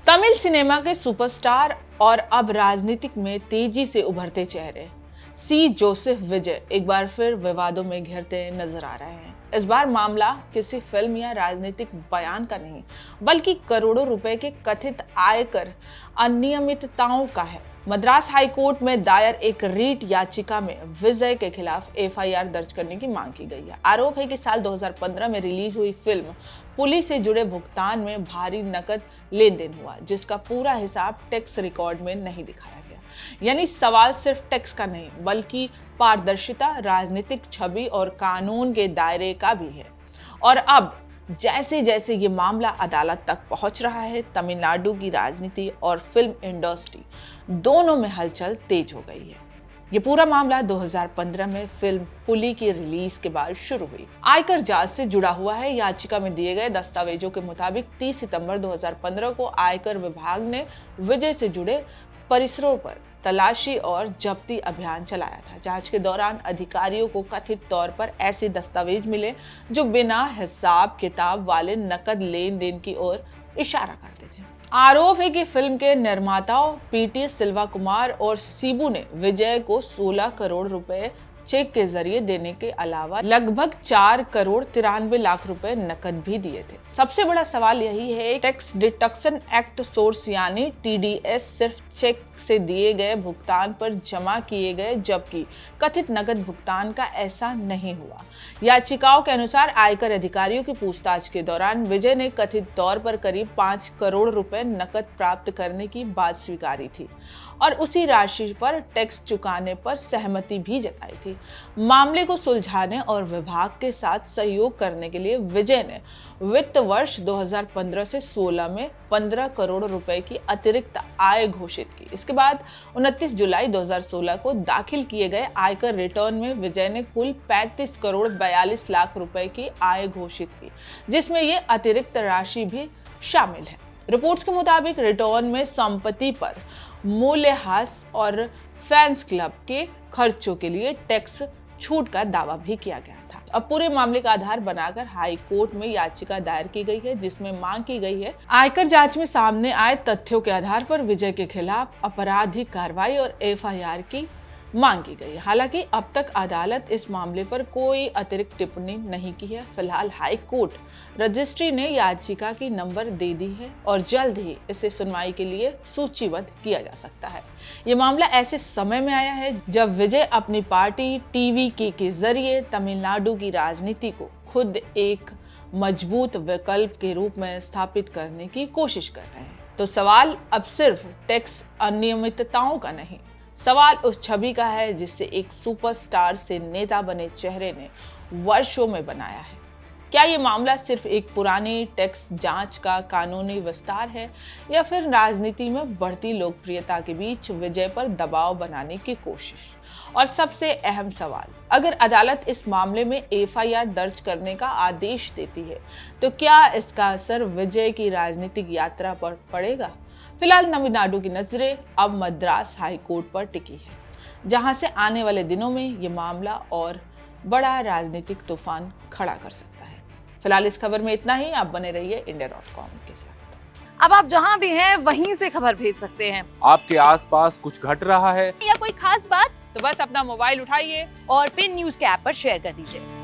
Tamil cinema के superstar और अब राजनीतिक में तेजी से उभरते चेहरे सी जोसेफ विजय एक बार फिर विवादों में घिरते नजर आ रहे हैं। इस बार मामला किसी फिल्म या राजनीतिक बयान का नहीं, बल्कि करोड़ों रुपए के कथित आयकर अनियमितताओं का है। मद्रास हाई कोर्ट में दायर एक रीट याचिका में विजय के खिलाफ एफआईआर दर्ज करने की मांग की गई है। आरोप है कि साल 2015 में रिलीज हुई फिल्म पुलिस से जुड़े भुगतान में भारी नकद लेन देन हुआ, जिसका पूरा हिसाब टैक्स रिकॉर्ड में नहीं दिखाया गया। यानी सवाल सिर्फ टैक्स का नहीं, बल्कि पारदर्शिता, राजनीतिक छवि और कानून के दायरे का भी है। और अब जैसे जैसे ये मामला अदालत तक पहुंच रहा है, तमिलनाडु की राजनीति और फिल्म इंडस्ट्री दोनों में हलचल तेज हो गई है। ये पूरा मामला 2015 में फिल्म पुली की रिलीज के बाद शुरू हुई। आयकर जांच से जुड़ा हुआ है। याचिका में दिए गए दस्तावेजों के मुताबिक 30 सितंबर 2015 को आयकर विभाग ने विजय से जुड़े परिसरों पर तलाशी और जब्ती अभियान चलाया था। जांच के दौरान अधिकारियों को कथित तौर पर ऐसे दस्तावेज मिले जो बिना हिसाब किताब वाले नकद लेन देन की ओर इशारा करते थे। आरोप है कि फिल्म के निर्माताओं पीटी सिल्वा कुमार और सीबू ने विजय को 16 करोड़ रुपए चेक के जरिए देने के अलावा लगभग 4 करोड़ 93 लाख रुपए नकद भी दिए थे। सबसे बड़ा सवाल यही है, टैक्स डिडक्शन एक्ट सोर्स यानी टीडीएस सिर्फ चेक से दिए गए भुगतान पर जमा किए गए, जबकि कथित नकद भुगतान का ऐसा नहीं हुआ। याचिकाओं के अनुसार आयकर अधिकारियों की पूछताछ के दौरान विजय ने कथित तौर पर करीब 5 करोड़ रुपए नकद प्राप्त करने की बात स्वीकारी थी और उसी राशि पर टैक्स चुकाने पर सहमति भी जताई थी। मामले को सुलझाने और विभाग के साथ सहयोग करने के लिए विजय ने वित्त वर्ष 2015 से 16 में 15 करोड़ रुपए की अतिरिक्त आय घोषित की। इसके बाद 29 जुलाई 2016 को दाखिल किए गए आयकर रिटर्न में विजय ने कुल 35 करोड़ 42 लाख रुपए की आय घोषित की, जिसमें ये अतिरिक्त राशि भी शामिल है। रिपोर्ट्स के मुताबिक रिटर्न में संपत्ति पर मूल्यह्रास और फैंस क्लब के खर्चों के लिए टैक्स छूट का दावा भी किया गया था। अब पूरे मामले का आधार बनाकर हाई कोर्ट में याचिका दायर की गई है, जिसमें मांग की गई है आयकर जांच में सामने आए तथ्यों के आधार पर विजय के खिलाफ आपराधिक कार्रवाई और एफआईआर की मांग की गई। हालांकि अब तक अदालत इस मामले पर कोई अतिरिक्त टिप्पणी नहीं की है। फिलहाल हाई कोर्ट रजिस्ट्री ने याचिका की नंबर दे दी है और जल्द ही इसे सुनवाई के लिए सूचीबद्ध किया जा सकता है। ये मामला ऐसे समय में आया है जब विजय अपनी पार्टी टीवीके के जरिए तमिलनाडु की राजनीति को खुद एक मजबूत विकल्प के रूप में स्थापित करने की कोशिश कर रहे हैं। तो सवाल अब सिर्फ टैक्स अनियमितताओं का नहीं, सवाल उस छवि का है जिससे एक सुपरस्टार से नेता बने चेहरे ने वर्षों में बनाया है। क्या ये मामला सिर्फ एक पुरानी टैक्स जांच का कानूनी विस्तार है, या फिर राजनीति में बढ़ती लोकप्रियता के बीच विजय पर दबाव बनाने की कोशिश? और सबसे अहम सवाल, अगर अदालत इस मामले में एफआईआर दर्ज करने का आदेश देती है, तो क्या इसका असर विजय की राजनीतिक यात्रा पर पड़ेगा? फिलहाल तमिलनाडु की नजरें अब मद्रास हाई कोर्ट पर टिकी है, जहां से आने वाले दिनों में ये मामला और बड़ा राजनीतिक तूफान खड़ा कर सकता है। फिलहाल इस खबर में इतना ही। आप बने रहिए India.com के साथ। अब आप जहां भी हैं वहीं से खबर भेज सकते हैं। आपके आसपास कुछ घट रहा है या कोई खास बात, तो बस अपना मोबाइल उठाइए और पिन न्यूज के ऐप पर शेयर कर दीजिए।